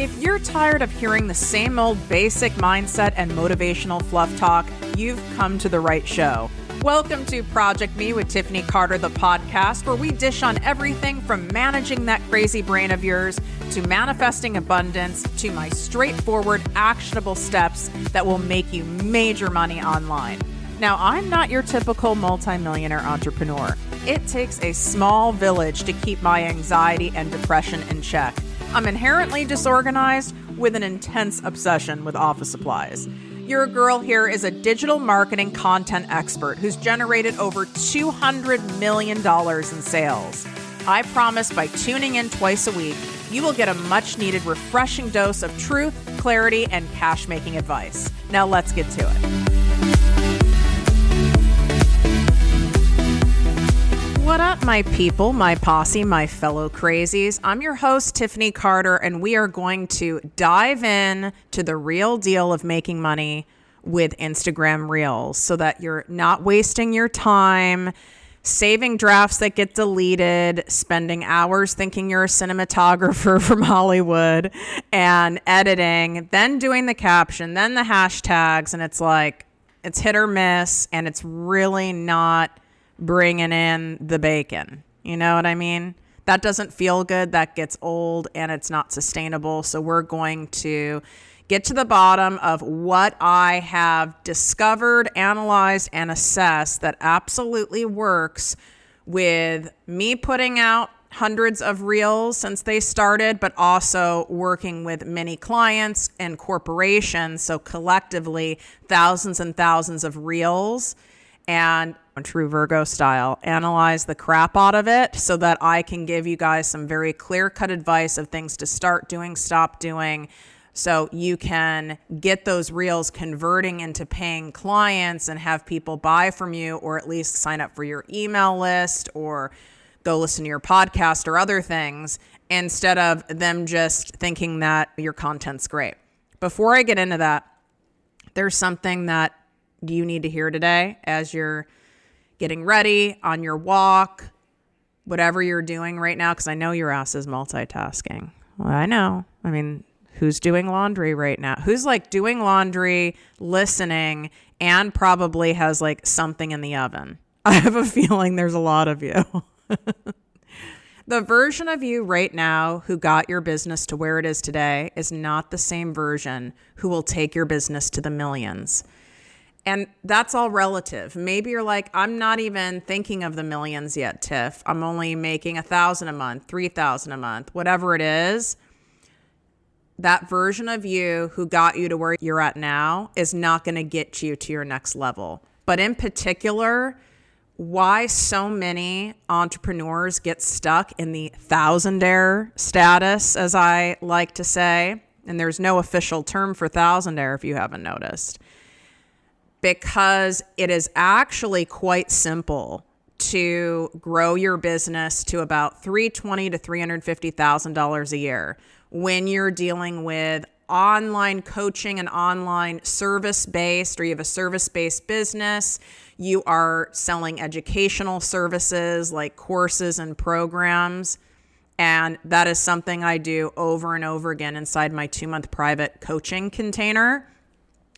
If you're tired of hearing the same old basic mindset and motivational fluff talk, you've come to the right show. Welcome to ProjectME with Tiffany Carter, the podcast, where we dish on everything from managing that crazy brain of yours to manifesting abundance to my straightforward, actionable steps that will make you major money online. Now, I'm not your typical multimillionaire entrepreneur. It takes a small village to keep my anxiety and depression in check. I'm inherently disorganized with an intense obsession with office supplies. Your girl here is a digital marketing content expert who's generated over $200 million in sales. I promise by tuning in twice a week, you will get a much needed refreshing dose of truth, clarity, and cash-making advice. Now let's get to it. What up, my people, my posse, my fellow crazies? I'm your host, Tiffany Carter, and we are going to dive in to the real deal of making money with Instagram Reels so that you're not wasting your time saving drafts that get deleted, spending hours thinking you're a cinematographer from Hollywood and editing, then doing the caption, then the hashtags, and it's like, it's hit or miss, and it's really not bringing in the bacon. You know what I mean? That doesn't feel good. That gets old and it's not sustainable. So we're going to get to the bottom of what I have discovered, analyzed, and assessed that absolutely works with me putting out hundreds of reels since they started, but also working with many clients and corporations. So collectively, thousands and thousands of reels, and true Virgo style, analyze the crap out of it so that I can give you guys some very clear-cut advice of things to start doing, stop doing, so you can get those reels converting into paying clients and have people buy from you, or at least sign up for your email list or go listen to your podcast or other things, instead of them just thinking that your content's great. Before I get into that, there's something that you need to hear today as you're getting ready on your walk, whatever you're doing right now, because I know your ass is multitasking. Well, I know. I mean, who's doing laundry right now? Who's like doing laundry, listening, and probably has like something in the oven? I have a feeling there's a lot of you. The version of you right now who got your business to where it is today is not the same version who will take your business to the millions. And that's all relative. Maybe you're like, I'm not even thinking of the millions yet, Tiff. I'm only making 1,000 a month, 3,000 a month, whatever it is. That version of you who got you to where you're at now is not going to get you to your next level. But in particular, why so many entrepreneurs get stuck in the thousandaire status, as I like to say, and there's no official term for thousandaire if you haven't noticed, because it is actually quite simple to grow your business to about $320,000 to $350,000 a year when you're dealing with online coaching and online service-based, or you have a service-based business, you are selling educational services like courses and programs. And that is something I do over and over again inside my 2-month private coaching container.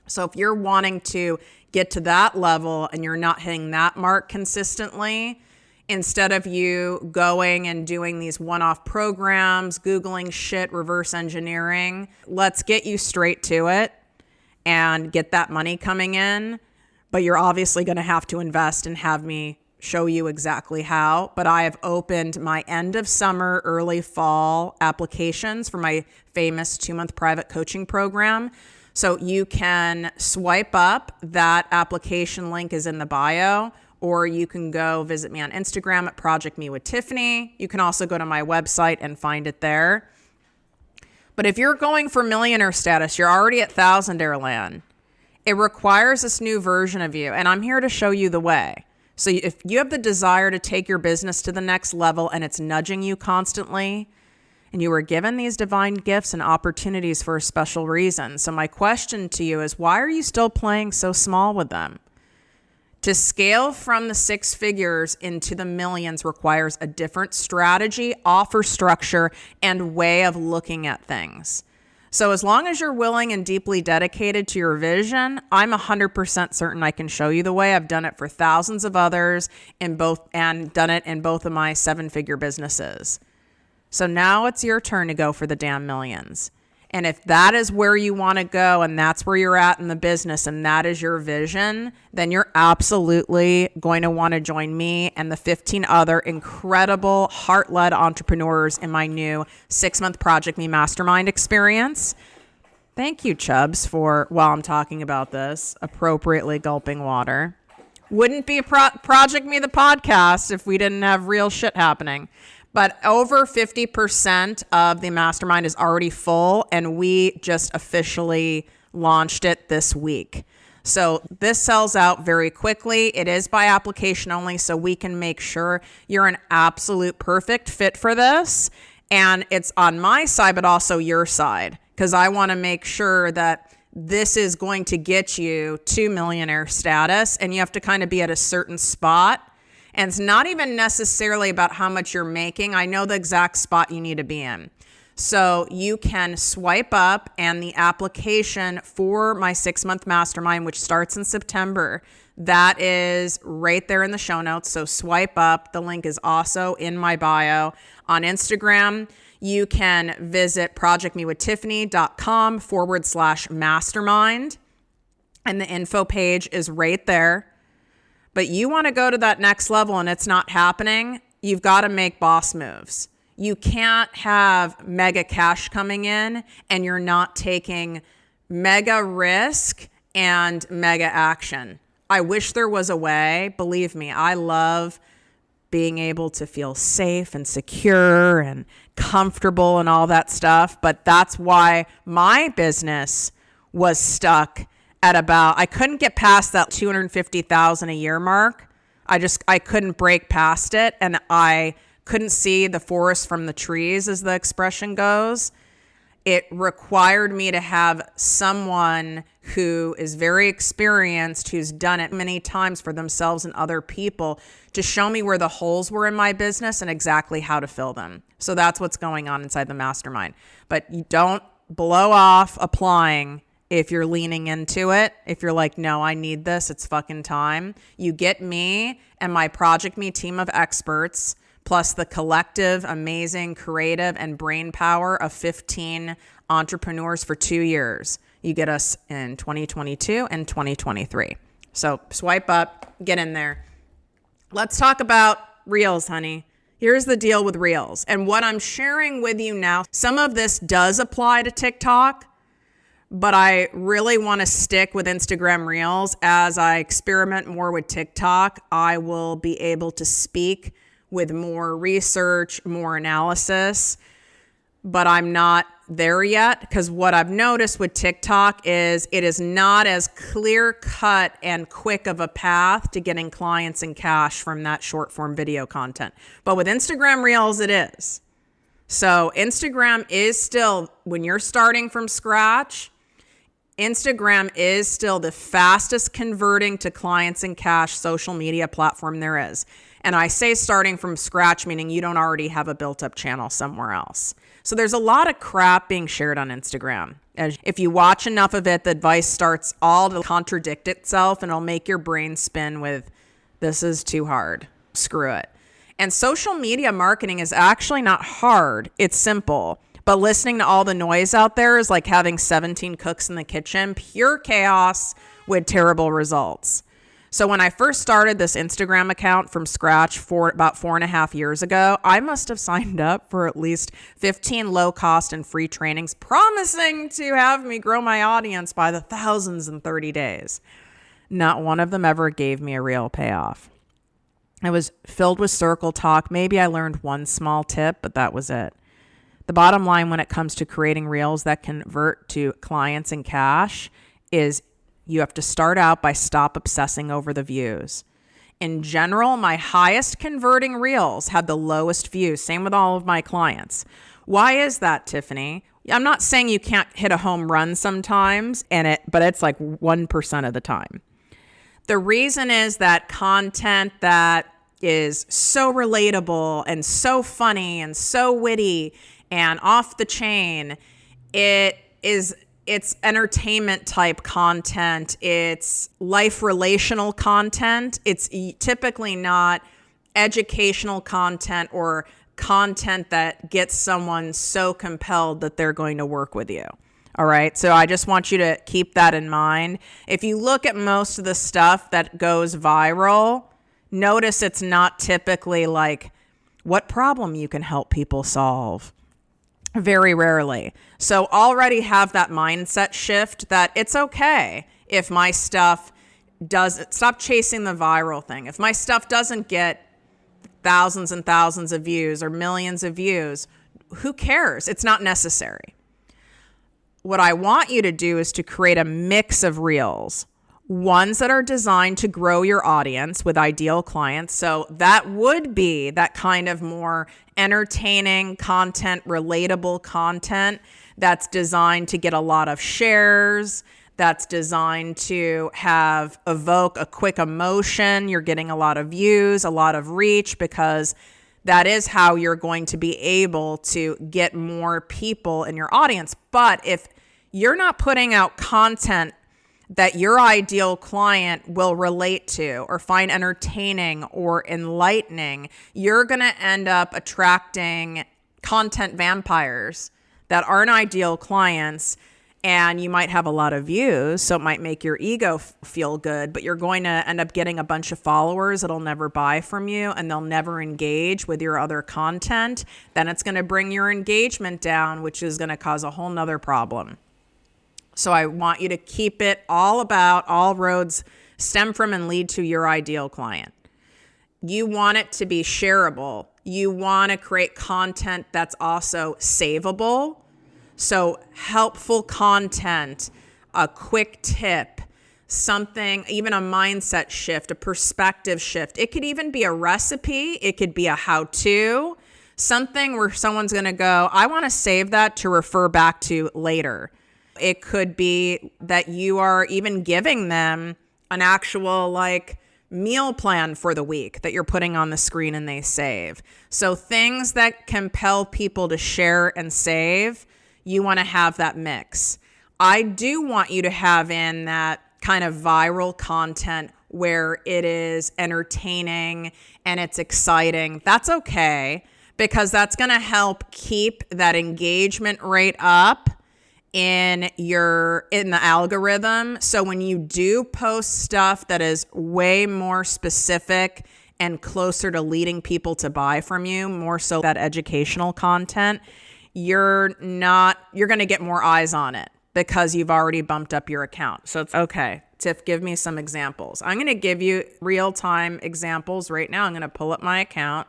So if you're wanting to get to that level and you're not hitting that mark consistently, instead of you going and doing these one-off programs, Googling shit, reverse engineering, let's get you straight to it and get that money coming in. But you're obviously going to have to invest and have me show you exactly how. But I have opened my end of summer, early fall applications for my famous 2-month private coaching program. So you can swipe up. That application link is in the bio, or you can go visit me on Instagram at ProjectME with Tiffany. You can also go to my website and find it there. But if you're going for millionaire status, you're already at thousandaire land. It requires this new version of you, and I'm here to show you the way. So if you have the desire to take your business to the next level and it's nudging you constantly, and you were given these divine gifts and opportunities for a special reason. So my question to you is, why are you still playing so small with them? To scale from the 6 figures into the millions requires a different strategy, offer structure, and way of looking at things. So as long as you're willing and deeply dedicated to your vision, I'm 100% certain I can show you the way. I've done it for thousands of others and done it in both of my 7-figure businesses. So now it's your turn to go for the damn millions. And if that is where you want to go and that's where you're at in the business and that is your vision, then you're absolutely going to want to join me and the 15 other incredible heart-led entrepreneurs in my new 6-month ProjectME Mastermind experience. Thank you, Chubbs, for, while I'm talking about this, appropriately gulping water. Wouldn't be ProjectME the podcast if we didn't have real shit happening. But over 50% of the mastermind is already full, and we just officially launched it this week. So this sells out very quickly. It is by application only, so we can make sure you're an absolute perfect fit for this. And it's on my side, but also your side, because I want to make sure that this is going to get you to millionaire status, and you have to kind of be at a certain spot. And it's not even necessarily about how much you're making. I know the exact spot you need to be in. So you can swipe up, and the application for my 6-month mastermind, which starts in September, that is right there in the show notes. So swipe up. The link is also in my bio. On Instagram, you can visit projectmewithtiffany.com/mastermind. And the info page is right there. But you want to go to that next level and it's not happening, you've got to make boss moves. You can't have mega cash coming in and you're not taking mega risk and mega action. I wish there was a way. Believe me, I love being able to feel safe and secure and comfortable and all that stuff. But that's why my business was stuck at I couldn't get past that $250,000 a year mark. I couldn't break past it, and I couldn't see the forest from the trees, as the expression goes. It required me to have someone who is very experienced, who's done it many times for themselves and other people, to show me where the holes were in my business and exactly how to fill them. So that's what's going on inside the mastermind. But you don't blow off applying. If you're leaning into it, if you're like, no, I need this, it's fucking time. You get me and my ProjectME team of experts, plus the collective, amazing, creative, and brain power of 15 entrepreneurs for 2 years. You get us in 2022 and 2023. So swipe up, get in there. Let's talk about Reels, honey. Here's the deal with Reels. And what I'm sharing with you now, some of this does apply to TikTok, but I really want to stick with Instagram Reels. As I experiment more with TikTok, I will be able to speak with more research, more analysis, but I'm not there yet, because what I've noticed with TikTok is it is not as clear cut and quick of a path to getting clients and cash from that short form video content. But with Instagram Reels, it is. So Instagram is still, when you're starting from scratch, Instagram is still the fastest converting to clients and cash social media platform there is. And I say starting from scratch, meaning you don't already have a built up channel somewhere else. So there's a lot of crap being shared on Instagram. And if you watch enough of it, the advice starts all to contradict itself, and it'll make your brain spin with, this is too hard, screw it. And social media marketing is actually not hard, it's simple. But listening to all the noise out there is like having 17 cooks in the kitchen, pure chaos with terrible results. So when I first started this Instagram account from scratch for about 4.5 years ago, I must have signed up for at least 15 low cost and free trainings promising to have me grow my audience by the thousands in 30 days. Not one of them ever gave me a real payoff. It was filled with circle talk. Maybe I learned one small tip, but that was it. The bottom line when it comes to creating Reels that convert to clients and cash is you have to start out by stop obsessing over the views. In general, my highest converting Reels had the lowest views. Same with all of my clients. Why is that, Tiffany? I'm not saying you can't hit a home run sometimes, but it's like 1% of the time. The reason is that content that is so relatable and so funny and so witty and off the chain, it it's entertainment type content. It's life relational content. It's typically not educational content or content that gets someone so compelled that they're going to work with you. All right. So I just want you to keep that in mind. If you look at most of the stuff that goes viral, notice it's not typically like what problem you can help people solve. Very rarely. So already have that mindset shift that it's okay if my stuff doesn't, stop chasing the viral thing. If my stuff doesn't get thousands and thousands of views or millions of views, who cares? It's not necessary. What I want you to do is to create a mix of reels, ones that are designed to grow your audience with ideal clients. So that would be that kind of more entertaining content, relatable content that's designed to get a lot of shares, that's designed to evoke a quick emotion. You're getting a lot of views, a lot of reach, because that is how you're going to be able to get more people in your audience. But if you're not putting out content that your ideal client will relate to or find entertaining or enlightening, you're going to end up attracting content vampires that aren't ideal clients. And you might have a lot of views, so it might make your ego feel good, but you're going to end up getting a bunch of followers that'll never buy from you and they'll never engage with your other content. Then it's going to bring your engagement down, which is going to cause a whole nother problem. So I want you to keep it all about all roads stem from and lead to your ideal client. You want it to be shareable. You want to create content that's also savable. So helpful content, a quick tip, something, even a mindset shift, a perspective shift. It could even be a recipe. It could be a how-to, something where someone's going to go, I want to save that to refer back to later. It could be that you are even giving them an actual meal plan for the week that you're putting on the screen and they save. So things that compel people to share and save, you want to have that mix. I do want you to have in that kind of viral content where it is entertaining and it's exciting. That's okay, because that's going to help keep that engagement rate up in the algorithm. So when you do post stuff that is way more specific and closer to leading people to buy from you, more so that educational content, you're going to get more eyes on it because you've already bumped up your account. So it's okay. Tiff, give me some examples. I'm going to give you real-time examples right now. I'm going to pull up my account.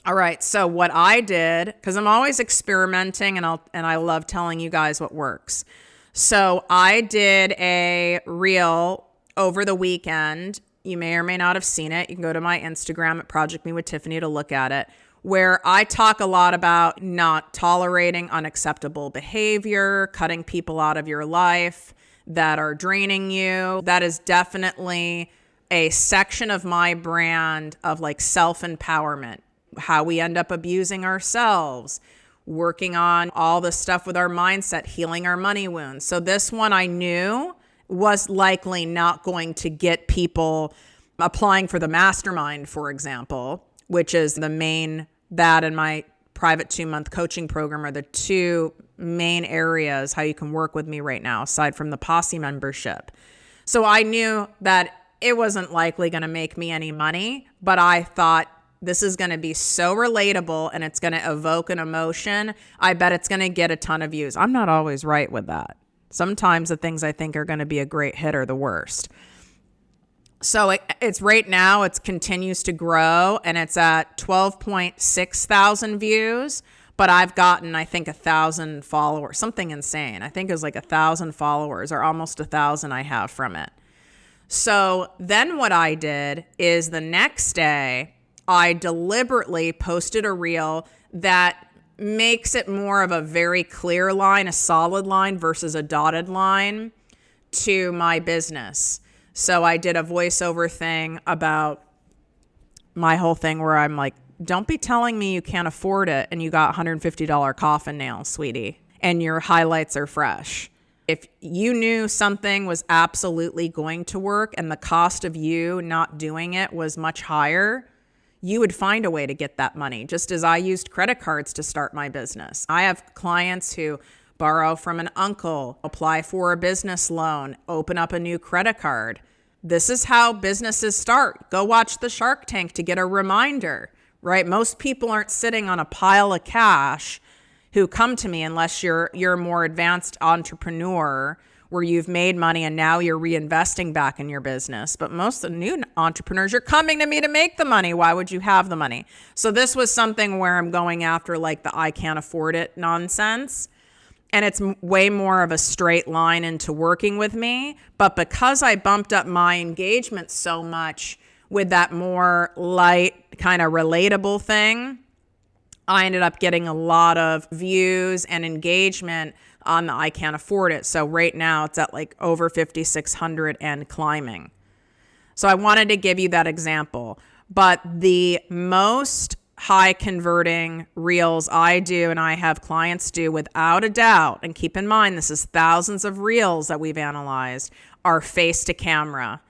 All right. So what I did, because I'm always experimenting and I love telling you guys what works. So I did a reel over the weekend. You may or may not have seen it. You can go to my Instagram at ProjectME with Tiffany to look at it, where I talk a lot about not tolerating unacceptable behavior, cutting people out of your life that are draining you. That is definitely a section of my brand of self-empowerment, how we end up abusing ourselves, working on all the stuff with our mindset, healing our money wounds. So this one I knew was likely not going to get people applying for the mastermind, for example, which is that and my private 2-month coaching program are the two main areas how you can work with me right now, aside from the Posse membership. So I knew that it wasn't likely going to make me any money, but I thought this is going to be so relatable and it's going to evoke an emotion. I bet it's going to get a ton of views. I'm not always right with that. Sometimes the things I think are going to be a great hit are the worst. So it's right now, it continues to grow and it's at 12.6 thousand views, but I've gotten, I think, 1,000 followers, something insane. I think it was 1,000 followers or almost 1,000 I have from it. So then what I did is the next day, I deliberately posted a reel that makes it more of a very clear line, a solid line versus a dotted line to my business. So I did a voiceover thing about my whole thing where I'm like, don't be telling me you can't afford it and you got $150 coffin nails, sweetie. and your highlights are fresh. If you knew something was absolutely going to work and the cost of you not doing it was much higher, you would find a way to get that money, just as I used credit cards to start my business. I have clients who borrow from an uncle, apply for a business loan, open up a new credit card. This is how businesses start. Go watch the Shark Tank to get a reminder, right? Most people aren't sitting on a pile of cash who come to me unless you're a more advanced entrepreneur where you've made money and now you're reinvesting back in your business. But most of the new entrepreneurs, you're coming to me to make the money. Why would you have the money? So this was something where I'm going after like the I can't afford it nonsense. And it's way more of a straight line into working with me. But because I bumped up my engagement so much with that more light, kind of relatable thing, I ended up getting a lot of views and engagement on the I can't afford it. So right now it's at like over 5,600 and climbing. So I wanted to give you that example. But the most high converting reels I do and I have clients do without a doubt, and keep in mind this is thousands of reels that we've analyzed, are face to camera,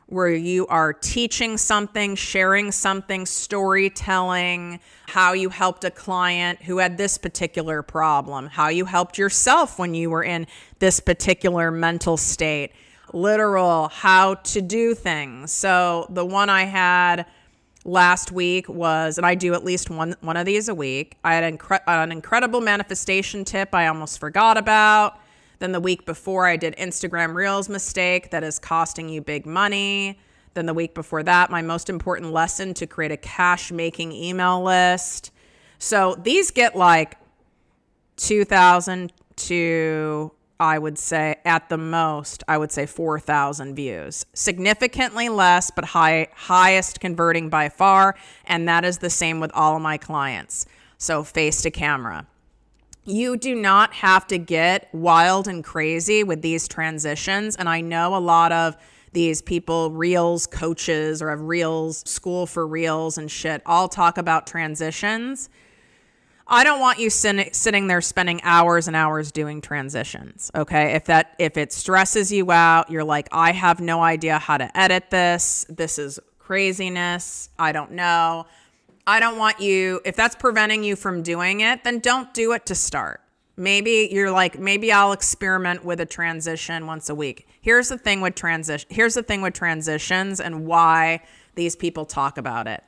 where you are teaching something, sharing something, storytelling, how you helped a client who had this particular problem, how you helped yourself when you were in this particular mental state, literal how to do things. So the one I had last week was, and I do at least one of these a week, I had an incredible manifestation tip I almost forgot about. Then the week before, I did Instagram Reels mistake that is costing you big money. Then the week before that, my most important lesson to create a cash-making email list. So these get like 2,000 to, I would say, at the most, I would say 4,000 views. Significantly less, but highest converting by far. And that is the same with all of my clients. So face to camera. You do not have to get wild and crazy with these transitions. And I know a lot of these people, Reels coaches or have Reels school for Reels and shit, all talk about transitions. I don't want you sitting there spending hours and hours doing transitions. Okay. If it stresses you out, you're like, I have no idea how to edit this. This is craziness. I don't know. I don't want you, if that's preventing you from doing it, then don't do it to start. Maybe you're like, maybe I'll experiment with a transition once a week. Here's the thing with transitions and why these people talk about it.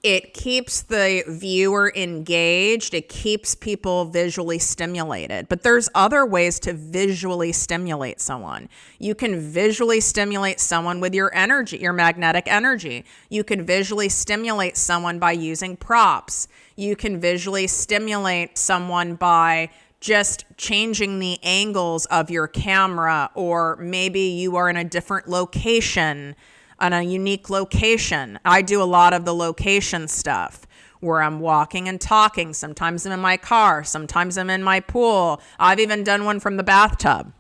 It keeps the viewer engaged. It keeps people visually stimulated. But there's other ways to visually stimulate someone. You can visually stimulate someone with your energy, your magnetic energy. You can visually stimulate someone by using props. You can visually stimulate someone by just changing the angles of your camera, or maybe you are in a different location, on a unique location. I do a lot of the location stuff where I'm walking and talking. Sometimes I'm in my car. Sometimes I'm in my pool. I've even done one from the bathtub.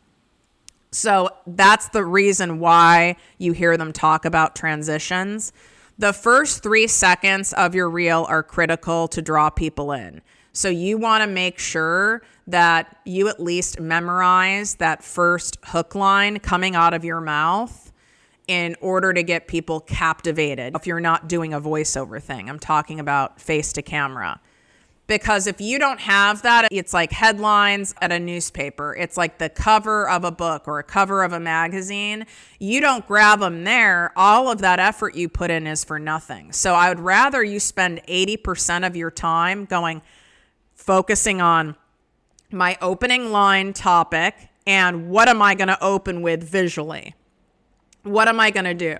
So that's the reason why you hear them talk about transitions. The first 3 seconds of your reel are critical to draw people in. So you want to make sure that you at least memorize that first hook line coming out of your mouth in order to get people captivated. If you're not doing a voiceover thing, I'm talking about face to camera. Because if you don't have that, it's like headlines at a newspaper. It's like the cover of a book or a cover of a magazine. You don't grab them there. All of that effort you put in is for nothing. So I would rather you spend 80% of your time focusing on my opening line topic and what am I going to open with visually? What am I going to do?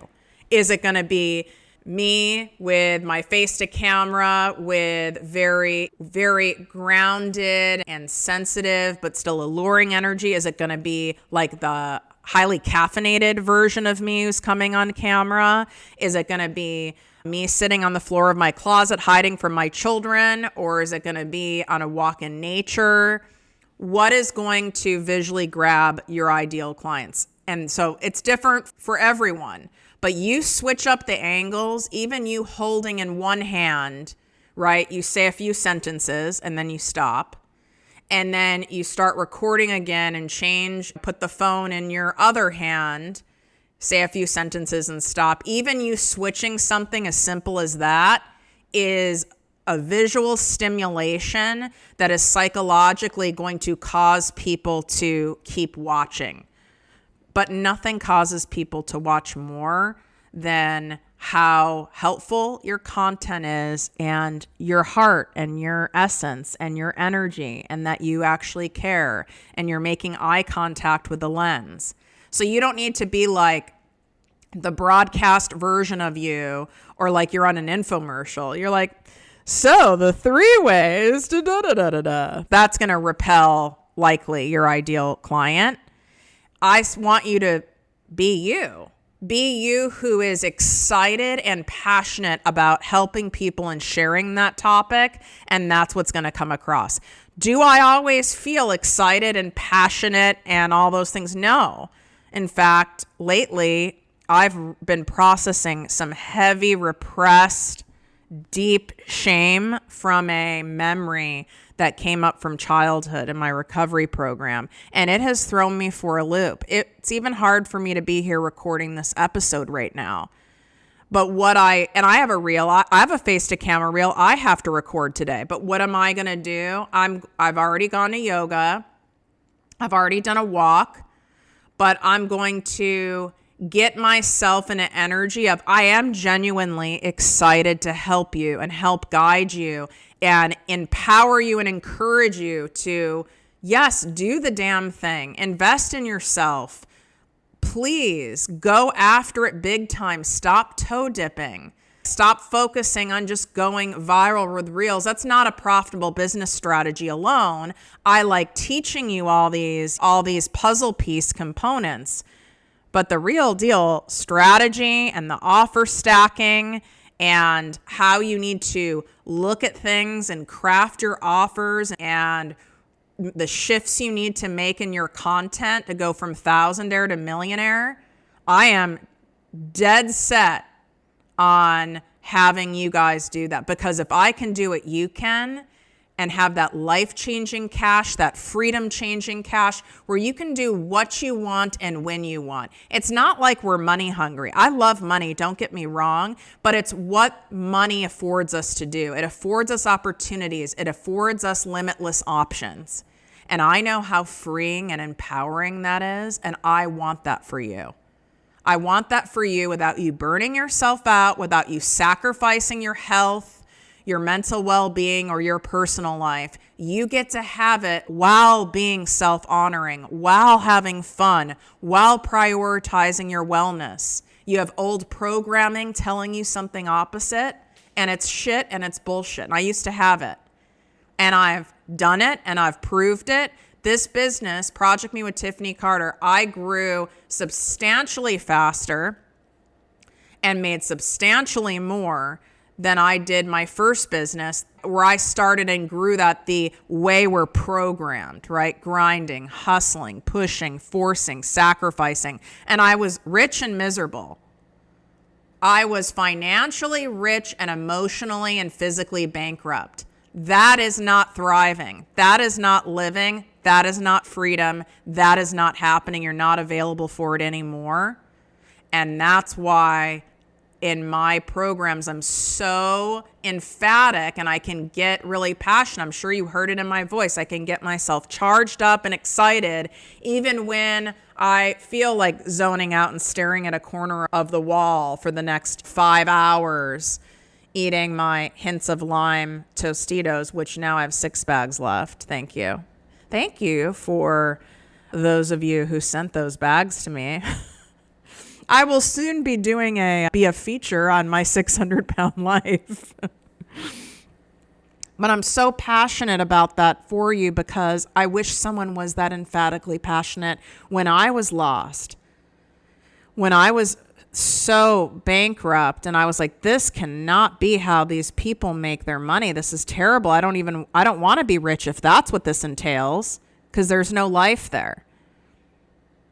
Is it going to be me with my face to camera with very, very grounded and sensitive, but still alluring energy? Is it going to be like the highly caffeinated version of me who's coming on camera? Is it going to be me sitting on the floor of my closet hiding from my children? Or is it going to be on a walk in nature? What is going to visually grab your ideal clients? And so it's different for everyone, but you switch up the angles, even you holding in one hand, right? You say a few sentences and then you stop. and then you start recording again and put the phone in your other hand, say a few sentences and stop. Even you switching something as simple as that is a visual stimulation that is psychologically going to cause people to keep watching. But nothing causes people to watch more than how helpful your content is and your heart and your essence and your energy, and that you actually care and you're making eye contact with the lens. So you don't need to be like the broadcast version of you, or like you're on an infomercial. You're like, so the 3 ways to da-da-da-da-da. That's going to repel likely your ideal client. I want you to be you. Be you who is excited and passionate about helping people and sharing that topic, and that's what's going to come across. Do I always feel excited and passionate and all those things? No. In fact, lately, I've been processing some heavy, repressed, deep shame from a memory that came up from childhood in my recovery program, and it has thrown me for a loop. It's even hard for me to be here recording this episode right now. But I have a face to camera reel I have to record today. But what am I going to do? I've already gone to yoga. I've already done a walk, but I'm going to get myself in an energy of I am genuinely excited to help you and help guide you and empower you and encourage you to, yes, do the damn thing. Invest in yourself. Please go after it big time. Stop toe dipping. Stop focusing on just going viral with reels. That's not a profitable business strategy alone. I like teaching you all these puzzle piece components. But the real deal strategy and the offer stacking and how you need to look at things and craft your offers and the shifts you need to make in your content to go from thousandaire to millionaire, I am dead set on having you guys do that. Because if I can do it, you can. And have that life-changing cash, that freedom-changing cash, where you can do what you want and when you want. It's not like we're money hungry. I love money, don't get me wrong, but it's what money affords us to do. It affords us opportunities. It affords us limitless options. And I know how freeing and empowering that is, and I want that for you. I want that for you without you burning yourself out, without you sacrificing your health, your mental well-being, or your personal life. You get to have it while being self-honoring, while having fun, while prioritizing your wellness. You have old programming telling you something opposite, and it's shit and it's bullshit. And I used to have it. And I've done it and I've proved it. This business, ProjectME with Tiffany Carter, I grew substantially faster and made substantially more than I did my first business, where I started and grew that the way we're programmed, right? Grinding, hustling, pushing, forcing, sacrificing. And I was rich and miserable. I was financially rich and emotionally and physically bankrupt. That is not thriving. That is not living. That is not freedom. That is not happening. You're not available for it anymore. And that's why in my programs, I'm so emphatic and I can get really passionate. I'm sure you heard it in my voice. I can get myself charged up and excited even when I feel like zoning out and staring at a corner of the wall for the next 5 hours, eating my hints of lime Tostitos, which now I have 6 bags left. Thank you. Thank you for those of you who sent those bags to me. I will soon be doing a feature on my 600-pound life. But I'm so passionate about that for you because I wish someone was that emphatically passionate when I was lost. When I was so bankrupt and I was like, this cannot be how these people make their money. This is terrible. I don't want to be rich if that's what this entails, because there's no life there.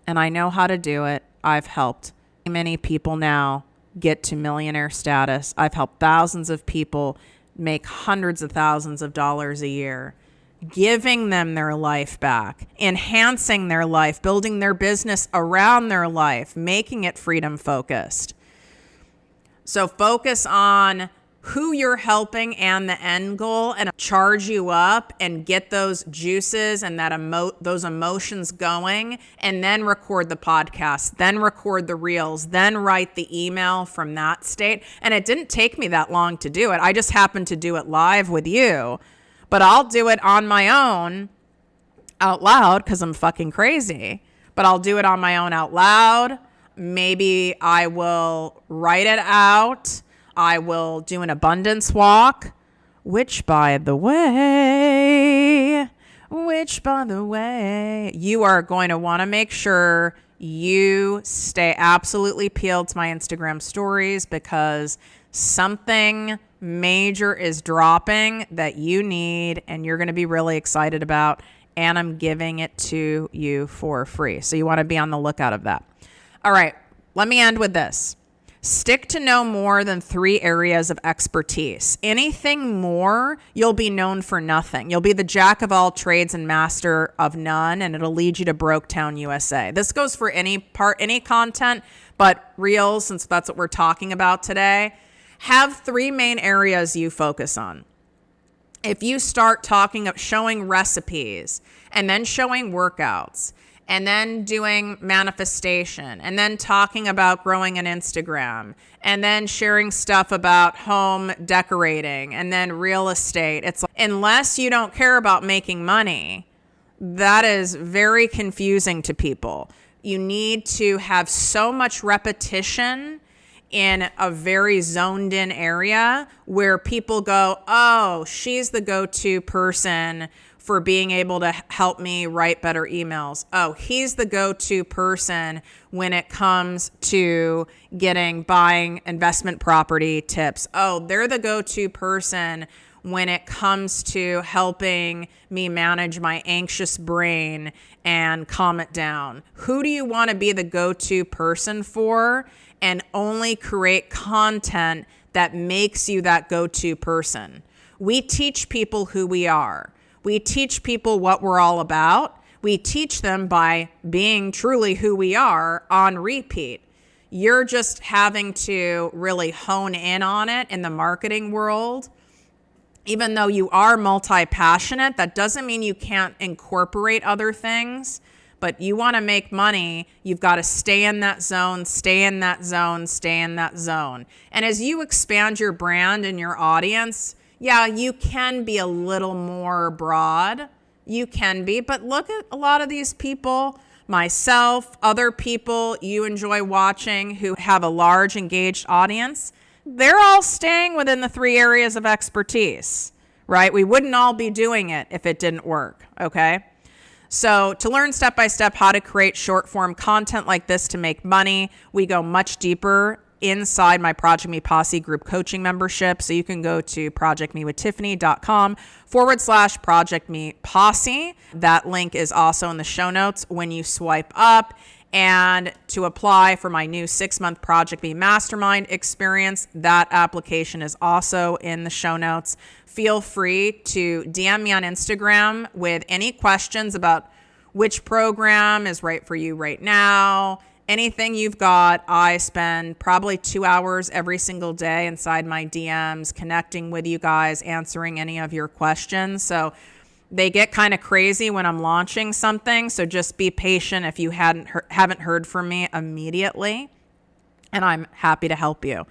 And I know how to do it. I've helped many people now get to millionaire status. I've helped thousands of people make hundreds of thousands of dollars a year. giving them their life back, enhancing their life, building their business around their life, making it freedom focused. So focus on who you're helping and the end goal, and charge you up and get those juices and those emotions going, and then record the podcast, then record the reels, then write the email from that state. And it didn't take me that long to do it. I just happened to do it live with you, but I'll do it on my own out loud because I'm fucking crazy. But I'll do it on my own out loud. Maybe I will write it out. I will do an abundance walk, which by the way, you are going to want to make sure you stay absolutely peeled to my Instagram stories, because something major is dropping that you need and you're going to be really excited about, and I'm giving it to you for free. So you want to be on the lookout of that. All right, let me end with this. Stick to no more than 3 areas of expertise. Anything more, you'll be known for nothing. You'll be the jack of all trades and master of none, and it'll lead you to Broketown, USA. This goes for any content, but reels, since that's what we're talking about today, have 3 main areas you focus on. If you start showing recipes, and then showing workouts, and then doing manifestation, and then talking about growing an Instagram, and then sharing stuff about home decorating, and then real estate. It's like, unless you don't care about making money, that is very confusing to people. You need to have so much repetition in a very zoned in area where people go, oh, she's the go-to person for being able to help me write better emails. Oh, he's the go-to person when it comes to buying investment property tips. Oh, they're the go-to person when it comes to helping me manage my anxious brain and calm it down. Who do you want to be the go-to person for, and only create content that makes you that go-to person? We teach people who we are. We teach people what we're all about. We teach them by being truly who we are on repeat. You're just having to really hone in on it in the marketing world. Even though you are multi-passionate, that doesn't mean you can't incorporate other things. But you want to make money, you've got to stay in that zone, stay in that zone, stay in that zone. And as you expand your brand and your audience, yeah, you can be a little more broad. You can be, but look at a lot of these people, myself, other people you enjoy watching who have a large engaged audience. They're all staying within the 3 areas of expertise, right? We wouldn't all be doing it if it didn't work, okay? So to learn step-by-step how to create short-form content like this to make money, we go much deeper inside my ProjectME Posse group coaching membership. So you can go to projectmewithttiffany.com/ProjectME Posse. That link is also in the show notes when you swipe up. And to apply for my new 6-month ProjectME Mastermind experience, that application is also in the show notes. Feel free to DM me on Instagram with any questions about which program is right for you right now. Anything you've got. I spend probably 2 hours every single day inside my DMs connecting with you guys, answering any of your questions. So they get kind of crazy when I'm launching something. So just be patient if you haven't heard from me immediately. And I'm happy to help you.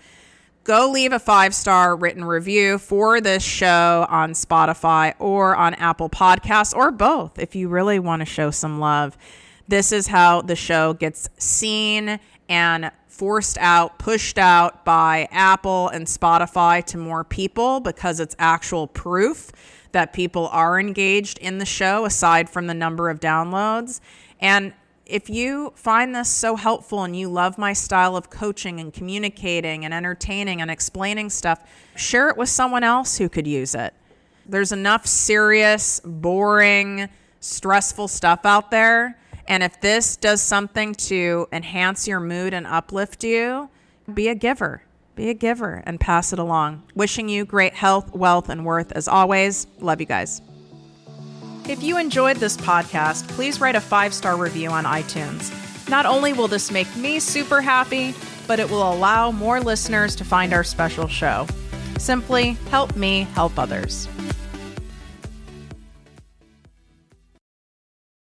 Go leave a 5-star written review for this show on Spotify or on Apple Podcasts, or both if you really want to show some love. This is how the show gets seen and pushed out by Apple and Spotify to more people, because it's actual proof that people are engaged in the show aside from the number of downloads. And if you find this so helpful and you love my style of coaching and communicating and entertaining and explaining stuff, share it with someone else who could use it. There's enough serious, boring, stressful stuff out there. And if this does something to enhance your mood and uplift you, be a giver. Be a giver and pass it along. Wishing you great health, wealth, and worth as always. Love you guys. If you enjoyed this podcast, please write a 5-star review on iTunes. Not only will this make me super happy, but it will allow more listeners to find our special show. Simply help me help others.